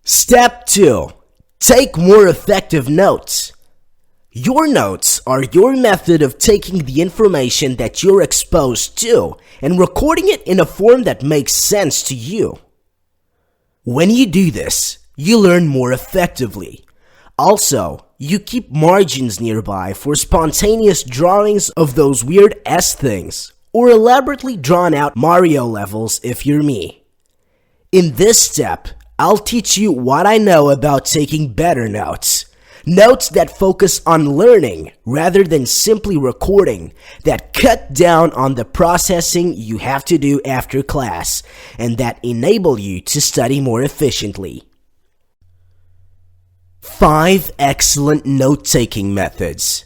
Step 2. Take more effective notes. Your notes are your method of taking the information that you're exposed to and recording it in a form that makes sense to you. When you do this, you learn more effectively. Also, you keep margins nearby for spontaneous drawings of those weird S things, or elaborately drawn out Mario levels if you're me. In this step, I'll teach you what I know about taking better notes. Notes that focus on learning rather than simply recording, that cut down on the processing you have to do after class, and that enable you to study more efficiently. 5 excellent note-taking methods.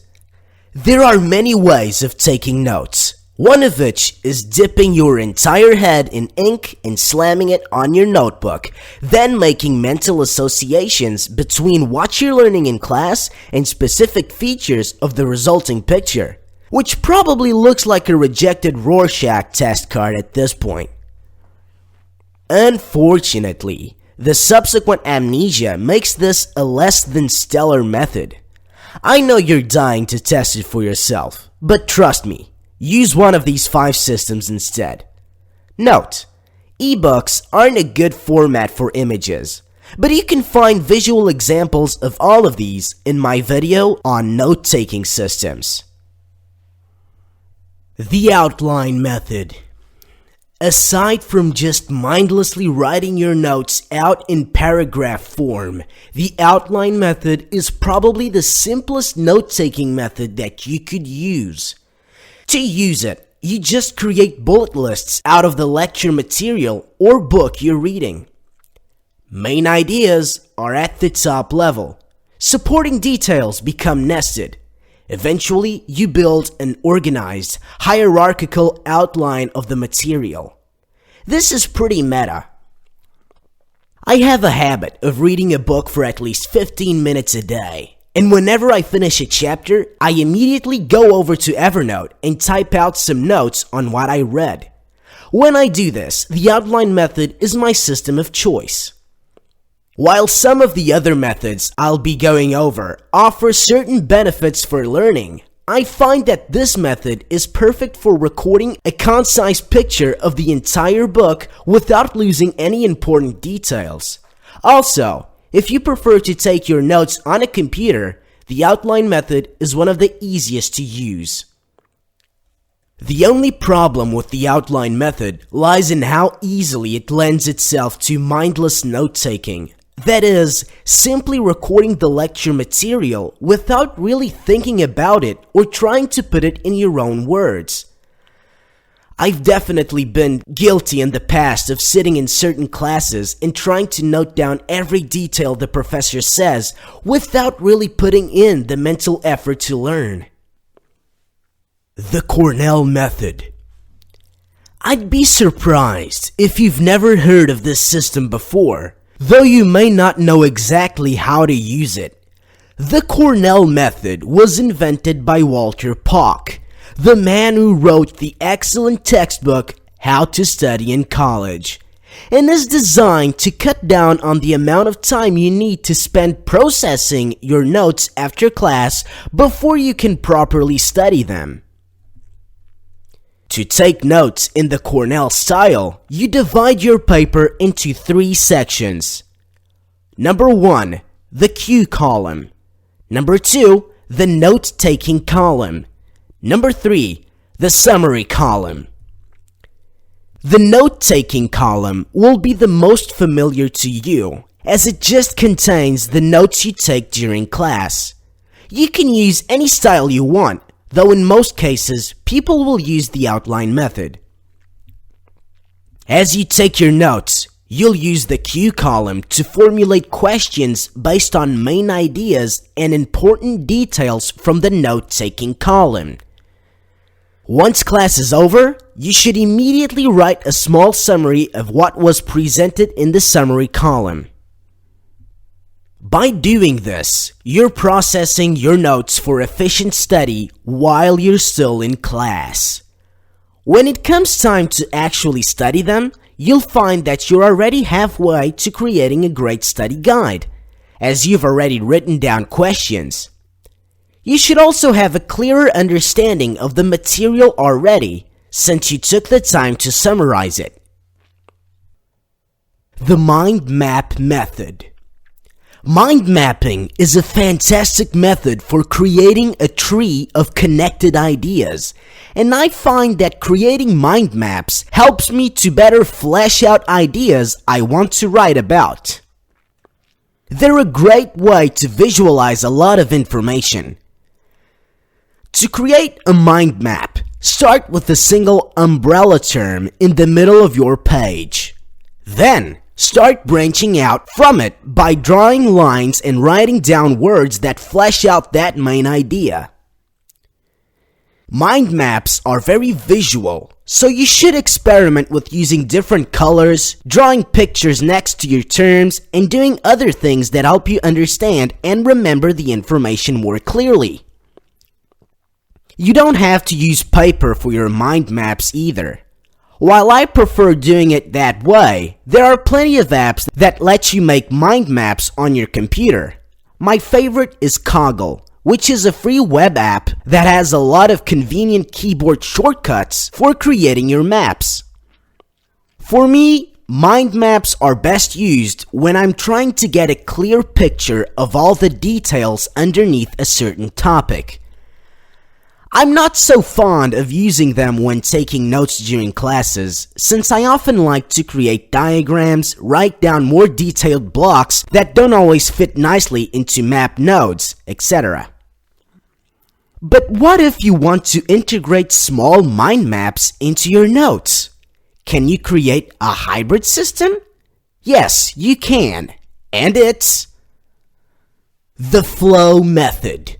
There are many ways of taking notes, one of which is dipping your entire head in ink and slamming it on your notebook, then making mental associations between what you're learning in class and specific features of the resulting picture, which probably looks like a rejected Rorschach test card at this point. Unfortunately, the subsequent amnesia makes this a less than stellar method. I know you're dying to test it for yourself, but trust me, use one of these 5 systems instead. Note, ebooks aren't a good format for images, but you can find visual examples of all of these in my video on note-taking systems. The outline method. Aside from just mindlessly writing your notes out in paragraph form, the outline method is probably the simplest note-taking method that you could use. To use it, you just create bullet lists out of the lecture material or book you're reading. Main ideas are at the top level. Supporting details become nested. Eventually, you build an organized, hierarchical outline of the material. This is pretty meta. I have a habit of reading a book for at least 15 minutes a day, and whenever I finish a chapter, I immediately go over to Evernote and type out some notes on what I read. When I do this, the outline method is my system of choice. While some of the other methods I'll be going over offer certain benefits for learning, I find that this method is perfect for recording a concise picture of the entire book without losing any important details. Also, if you prefer to take your notes on a computer, the outline method is one of the easiest to use. The only problem with the outline method lies in how easily it lends itself to mindless note-taking. That is, simply recording the lecture material without really thinking about it or trying to put it in your own words. I've definitely been guilty in the past of sitting in certain classes and trying to note down every detail the professor says without really putting in the mental effort to learn. The Cornell Method. I'd be surprised if you've never heard of this system before, though you may not know exactly how to use it. The Cornell Method was invented by Walter Pock, the man who wrote the excellent textbook How to Study in College, and is designed to cut down on the amount of time you need to spend processing your notes after class before you can properly study them. To take notes in the Cornell style, you divide your paper into 3 sections. Number 1, the cue column. Number 2, the note-taking column. Number 3, the summary column. The note-taking column will be the most familiar to you, as it just contains the notes you take during class. You can use any style you want, though in most cases, people will use the outline method. As you take your notes, you'll use the cue column to formulate questions based on main ideas and important details from the note-taking column. Once class is over, you should immediately write a small summary of what was presented in the summary column. By doing this, you're processing your notes for efficient study while you're still in class. When it comes time to actually study them, you'll find that you're already halfway to creating a great study guide, as you've already written down questions. You should also have a clearer understanding of the material already, since you took the time to summarize it. The Mind Map Method. Mind mapping is a fantastic method for creating a tree of connected ideas, and I find that creating mind maps helps me to better flesh out ideas I want to write about. They're a great way to visualize a lot of information. To create a mind map, start with a single umbrella term in the middle of your page. Then, start branching out from it by drawing lines and writing down words that flesh out that main idea. Mind maps are very visual, so you should experiment with using different colors, drawing pictures next to your terms, and doing other things that help you understand and remember the information more clearly. You don't have to use paper for your mind maps either. While I prefer doing it that way, there are plenty of apps that let you make mind maps on your computer. My favorite is Coggle, which is a free web app that has a lot of convenient keyboard shortcuts for creating your maps. For me, mind maps are best used when I'm trying to get a clear picture of all the details underneath a certain topic. I'm not so fond of using them when taking notes during classes, since I often like to create diagrams, write down more detailed blocks that don't always fit nicely into map nodes, etc. But what if you want to integrate small mind maps into your notes? Can you create a hybrid system? Yes, you can, and it's the flow method.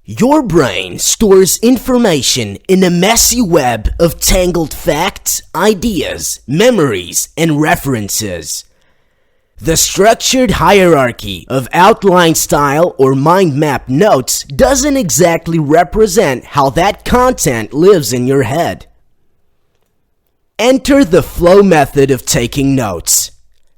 Your brain stores information in a messy web of tangled facts, ideas, memories, and references. The structured hierarchy of outline style or mind map notes doesn't exactly represent how that content lives in your head. Enter the flow method of taking notes.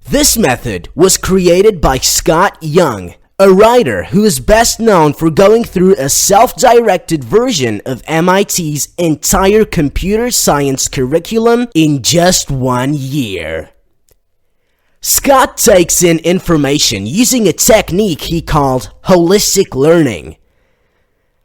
This method was created by Scott Young, a writer who is best known for going through a self-directed version of MIT's entire computer science curriculum in just 1 year. Scott takes in information using a technique he called holistic learning.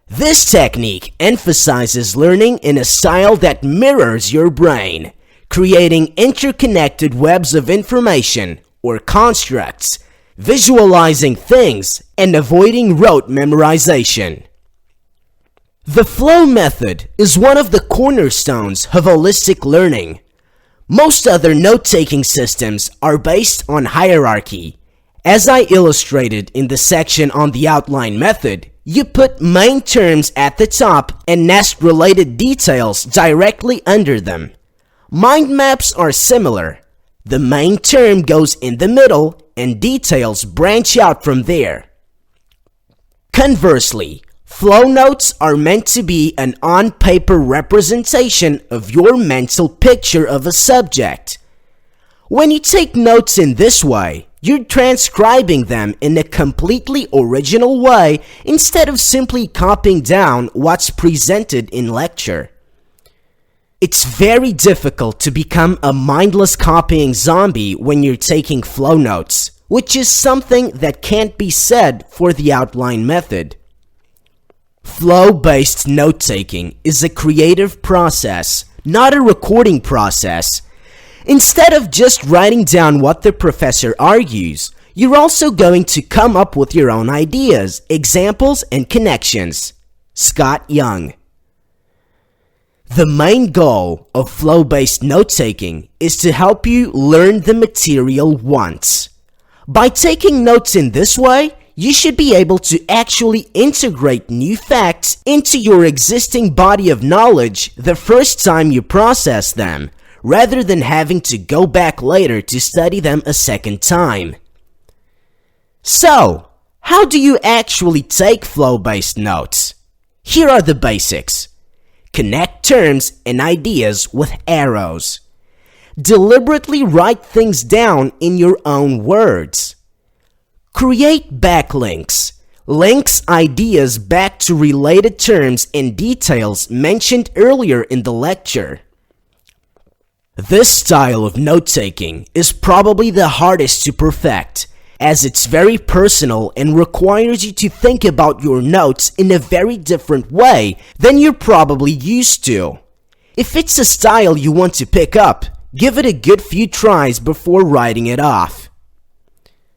This technique emphasizes learning in a style that mirrors your brain, creating interconnected webs of information or constructs, visualizing things, and avoiding rote memorization. The flow method is one of the cornerstones of holistic learning. Most other note-taking systems are based on hierarchy. As I illustrated in the section on the outline method, you put main terms at the top and nest related details directly under them. Mind maps are similar. The main term goes in the middle and details branch out from there. Conversely, flow notes are meant to be an on-paper representation of your mental picture of a subject. When you take notes in this way, you're transcribing them in a completely original way instead of simply copying down what's presented in lecture. It's very difficult to become a mindless copying zombie when you're taking flow notes, which is something that can't be said for the outline method. Flow-based note-taking is a creative process, not a recording process. Instead of just writing down what the professor argues, you're also going to come up with your own ideas, examples, and connections. Scott Young. The main goal of flow-based note-taking is to help you learn the material once. By taking notes in this way, you should be able to actually integrate new facts into your existing body of knowledge the first time you process them, rather than having to go back later to study them a second time. So, how do you actually take flow-based notes? Here are the basics. Connect terms and ideas with arrows. Deliberately write things down in your own words. Create backlinks. Links ideas back to related terms and details mentioned earlier in the lecture. This style of note-taking is probably the hardest to perfect, as it's very personal and requires you to think about your notes in a very different way than you're probably used to. If it's a style you want to pick up, give it a good few tries before writing it off.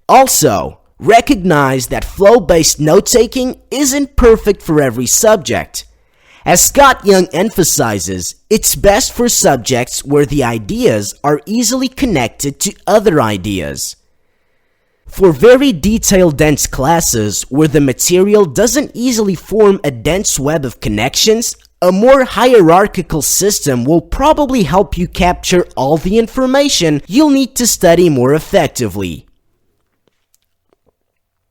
Also, recognize that flow-based note-taking isn't perfect for every subject. As Scott Young emphasizes, it's best for subjects where the ideas are easily connected to other ideas. For very detailed dense classes where the material doesn't easily form a dense web of connections, a more hierarchical system will probably help you capture all the information you'll need to study more effectively.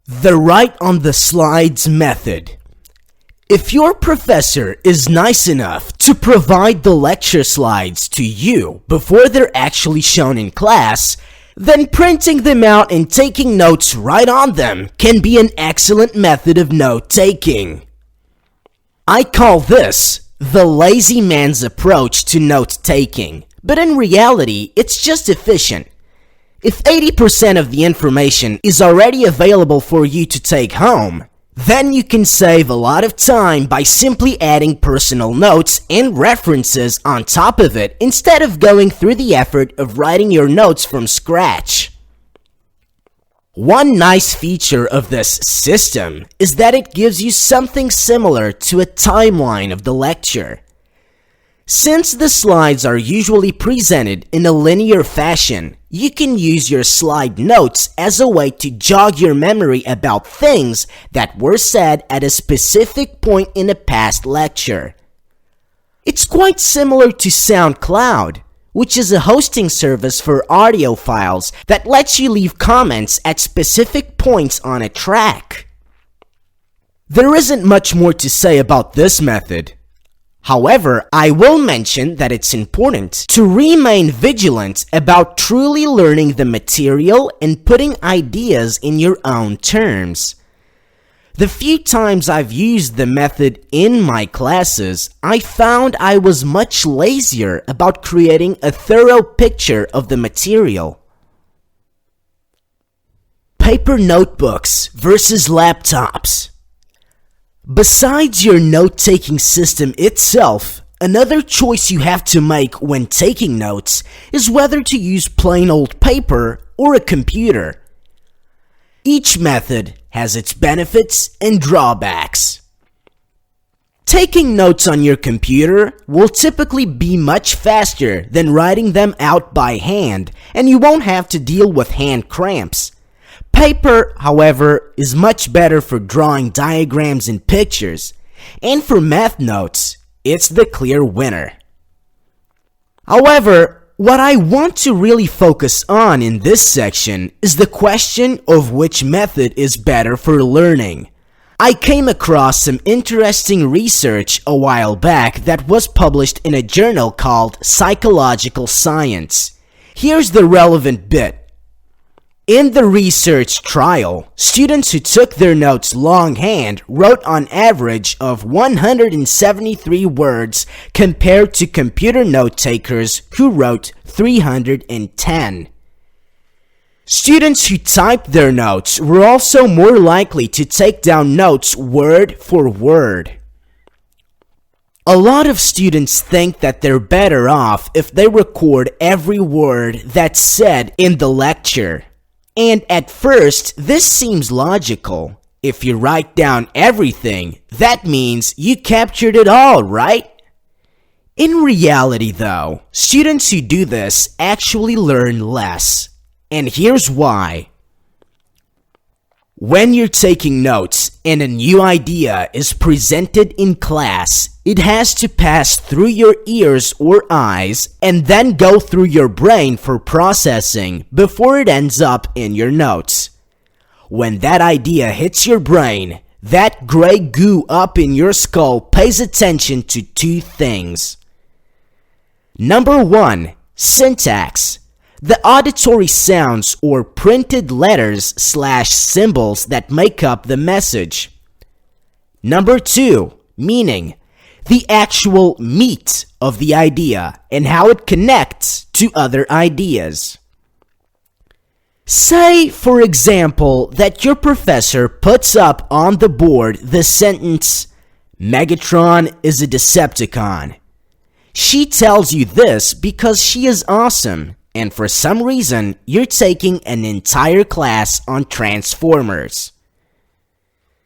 The Write on the Slides method. If your professor is nice enough to provide the lecture slides to you before they're actually shown in class, then printing them out and taking notes right on them can be an excellent method of note-taking. I call this the lazy man's approach to note-taking, but in reality, it's just efficient. If 80% of the information is already available for you to take home, then you can save a lot of time by simply adding personal notes and references on top of it instead of going through the effort of writing your notes from scratch. One nice feature of this system is that it gives you something similar to a timeline of the lecture. Since the slides are usually presented in a linear fashion, you can use your slide notes as a way to jog your memory about things that were said at a specific point in a past lecture. It's quite similar to SoundCloud, which is a hosting service for audio files that lets you leave comments at specific points on a track. There isn't much more to say about this method. However, I will mention that it's important to remain vigilant about truly learning the material and putting ideas in your own terms. The few times I've used the method in my classes, I found I was much lazier about creating a thorough picture of the material. Paper notebooks versus laptops. Besides your note-taking system itself, another choice you have to make when taking notes is whether to use plain old paper or a computer. Each method has its benefits and drawbacks. Taking notes on your computer will typically be much faster than writing them out by hand, and you won't have to deal with hand cramps. Paper, however, is much better for drawing diagrams and pictures, and for math notes, it's the clear winner. However, what I want to really focus on in this section is the question of which method is better for learning. I came across some interesting research a while back that was published in a journal called Psychological Science. Here's the relevant bit. In the research trial, students who took their notes longhand wrote on average of 173 words compared to computer note takers who wrote 310. Students who typed their notes were also more likely to take down notes word for word. A lot of students think that they're better off if they record every word that's said in the lecture. And at first, this seems logical. If you write down everything, that means you captured it all, right? In reality, though, students who do this actually learn less. And here's why. When you're taking notes and a new idea is presented in class, it has to pass through your ears or eyes and then go through your brain for processing before it ends up in your notes. When that idea hits your brain, that gray goo up in your skull pays attention to two things. Number one, Syntax: the auditory sounds or printed letters/symbols that make up the message. Number 2, meaning: the actual meat of the idea and how it connects to other ideas. Say, for example, that your professor puts up on the board the sentence, "Megatron is a Decepticon." She tells you this because she is awesome, and for some reason, you're taking an entire class on Transformers.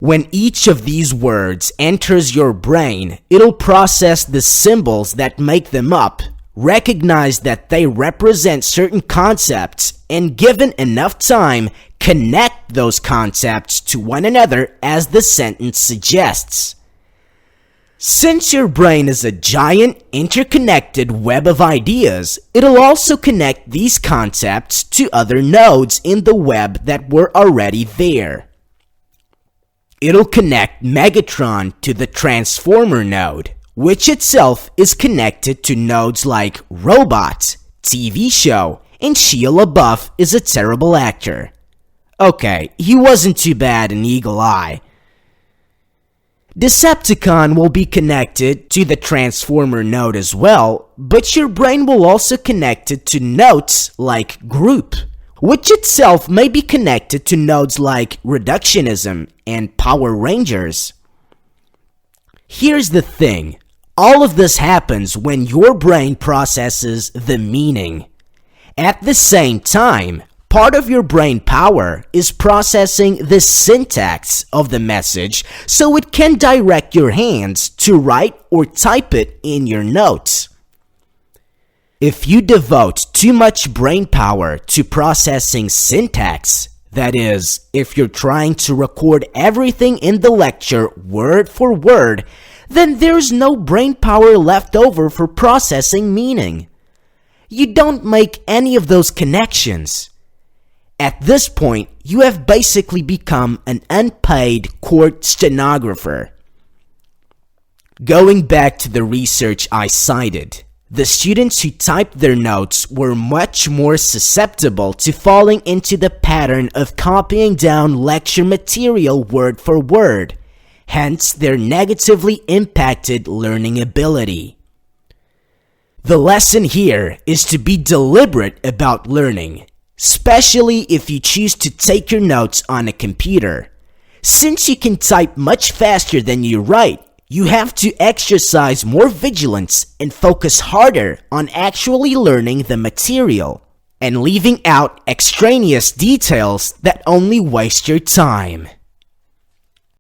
When each of these words enters your brain, it'll process the symbols that make them up, recognize that they represent certain concepts, and given enough time, connect those concepts to one another as the sentence suggests. Since your brain is a giant, interconnected web of ideas, it'll also connect these concepts to other nodes in the web that were already there. It'll connect Megatron to the Transformer node, which itself is connected to nodes like Robot, TV show, and Shia LaBeouf is a terrible actor. Okay, he wasn't too bad in Eagle Eye. Decepticon will be connected to the Transformer node as well, but your brain will also connect it to nodes like Group, which itself may be connected to nodes like Reductionism and Power Rangers. Here's the thing, all of this happens when your brain processes the meaning. At the same time, part of your brain power is processing the syntax of the message so it can direct your hands to write or type it in your notes. If you devote too much brain power to processing syntax, that is, if you're trying to record everything in the lecture word for word, then there's no brain power left over for processing meaning. You don't make any of those connections. At this point, you have basically become an unpaid court stenographer. Going back to the research I cited, the students who typed their notes were much more susceptible to falling into the pattern of copying down lecture material word for word, hence their negatively impacted learning ability. The lesson here is to be deliberate about learning, especially if you choose to take your notes on a computer. Since you can type much faster than you write, you have to exercise more vigilance and focus harder on actually learning the material and leaving out extraneous details that only waste your time.